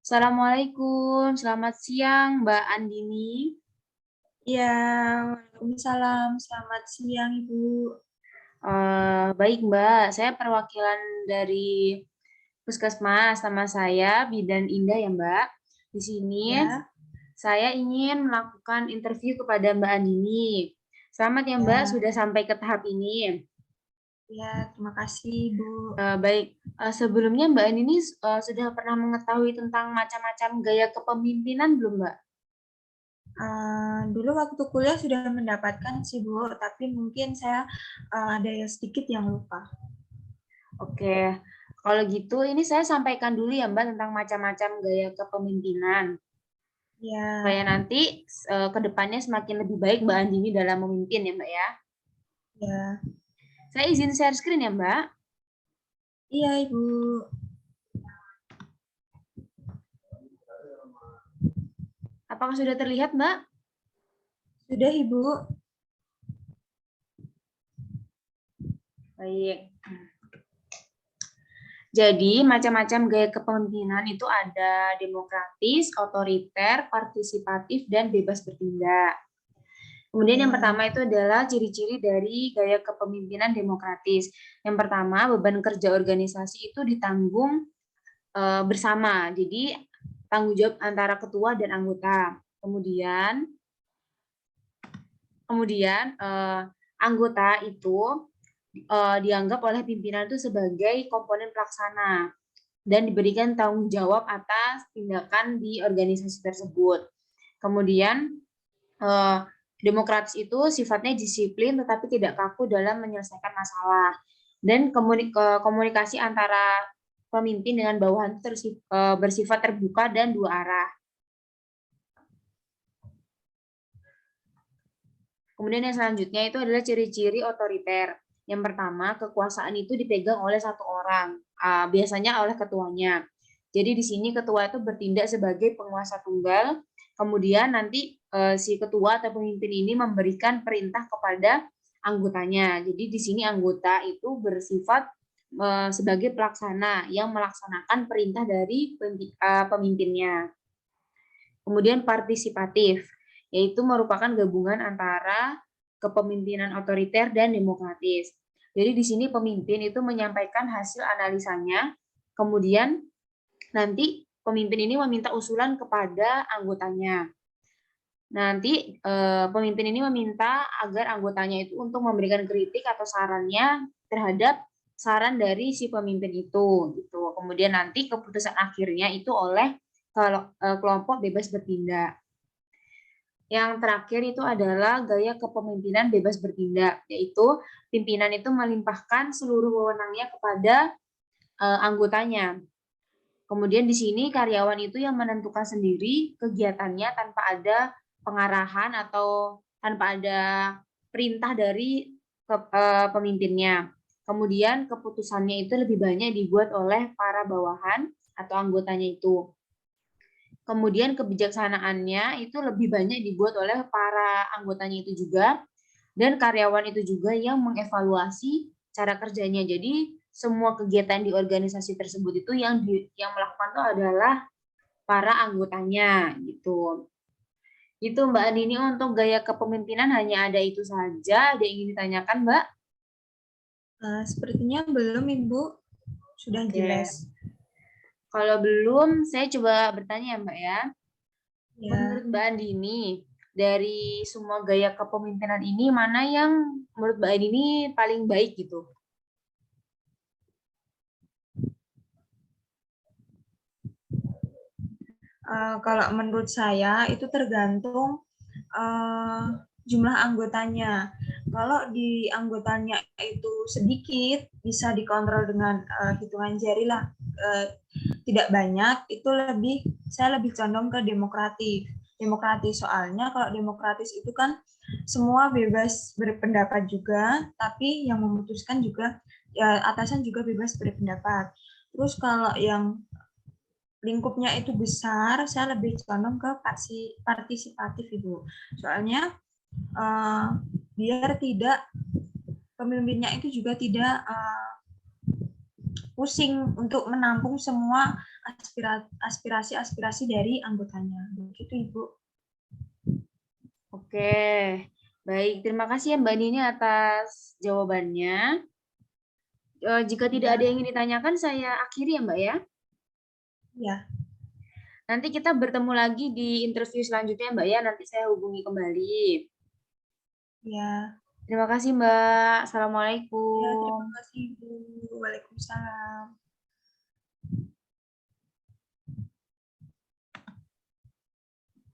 Assalamualaikum, selamat siang Mbak Andini. Iya, waalaikumsalam. Selamat siang, Ibu. Baik Mbak, saya perwakilan dari Puskesmas, nama saya Bidan Indah ya Mbak. Di sini Ya, saya ingin melakukan interview kepada Mbak Andini. Selamat ya Mbak, ya, sudah sampai ke tahap ini. ya. Terima kasih, Ibu. Baik, sebelumnya Mbak Andini sudah pernah mengetahui tentang macam-macam gaya kepemimpinan belum Mbak? Dulu waktu kuliah sudah mendapatkan sih, Bu, tapi mungkin saya ada yang sedikit yang lupa. Oke, kalau gitu ini saya sampaikan dulu ya Mbak tentang macam-macam gaya kepemimpinan. Supaya Ya, nanti ke depannya semakin lebih baik Mbak Andini dalam memimpin ya Mbak ya. ya. Saya izin share screen ya Mbak. Iya, Ibu. Apakah sudah terlihat Mbak? Sudah, Ibu. Baik. Jadi macam-macam gaya kepemimpinan itu ada demokratis, otoriter, partisipatif, dan bebas bertindak. Kemudian yang Ya, pertama itu adalah ciri-ciri dari gaya kepemimpinan demokratis. Yang pertama, beban kerja organisasi itu ditanggung bersama. Jadi tanggung jawab antara ketua dan anggota. Kemudian anggota itu dianggap oleh pimpinan itu sebagai komponen pelaksana dan diberikan tanggung jawab atas tindakan di organisasi tersebut. Kemudian eh, demokratis itu sifatnya disiplin tetapi tidak kaku dalam menyelesaikan masalah dan komunikasi antara pemimpin dengan bawahan itu bersifat terbuka dan dua arah. Kemudian yang selanjutnya itu adalah ciri-ciri otoriter. Yang pertama, kekuasaan itu dipegang oleh satu orang, biasanya oleh ketuanya. Jadi di sini ketua itu bertindak sebagai penguasa tunggal, kemudian nanti si ketua atau pemimpin ini memberikan perintah kepada anggotanya. Jadi di sini anggota itu bersifat sebagai pelaksana yang melaksanakan perintah dari pemimpinnya. Kemudian partisipatif, yaitu merupakan gabungan antara kepemimpinan otoriter dan demokratis. Jadi di sini pemimpin itu menyampaikan hasil analisanya, kemudian nanti pemimpin ini meminta usulan kepada anggotanya. Nanti pemimpin ini meminta agar anggotanya itu untuk memberikan kritik atau sarannya terhadap saran dari si pemimpin itu gitu. Kemudian nanti keputusan akhirnya itu oleh kelompok bebas bertindak. Yang terakhir itu adalah gaya kepemimpinan bebas bertindak, yaitu pimpinan itu melimpahkan seluruh wewenangnya kepada anggotanya. Kemudian di sini karyawan itu yang menentukan sendiri kegiatannya tanpa ada pengarahan atau tanpa ada perintah dari pemimpinnya. Kemudian keputusannya itu lebih banyak dibuat oleh para bawahan atau anggotanya itu. Kemudian kebijaksanaannya itu lebih banyak dibuat oleh para anggotanya itu juga, dan karyawan itu juga yang mengevaluasi cara kerjanya. Jadi semua kegiatan di organisasi tersebut itu yang melakukan itu adalah para anggotanya gitu. Itu Mbak Andini untuk gaya kepemimpinan hanya ada itu saja. Ada yang ingin ditanyakan Mbak? Sepertinya belum, Ibu. Sudah Oke. jelas. Kalau belum, saya coba bertanya Mbak ya. Menurut Ya. Mbak Andini, dari semua gaya kepemimpinan ini, mana yang menurut Mbak Andini paling baik gitu? Kalau menurut saya itu tergantung jumlah anggotanya. Kalau di anggotanya itu sedikit, bisa dikontrol dengan hitungan jari lah, tidak banyak, itu saya lebih condong ke demokratis. Demokratis soalnya kalau demokratis itu kan semua bebas berpendapat juga, tapi yang memutuskan juga ya atasan juga bebas berpendapat. Terus kalau yang lingkupnya itu besar, saya lebih condong ke partisipatif Ibu. Soalnya biar tidak pemimpinnya itu juga tidak pusing untuk menampung semua aspirasi-aspirasi dari anggotanya. Begitu, Ibu. Oke, baik. Terima kasih ya Mbak Nini atas jawabannya. Jika tidak ada Ya, yang ingin ditanyakan, saya akhiri ya Mbak ya. ya, Nanti kita bertemu lagi di interview selanjutnya Mbak ya. Nanti saya hubungi kembali. ya. Terima kasih Mbak. Ya, terima Assalamualaikum. kasih, Ibu. Waalaikumsalam.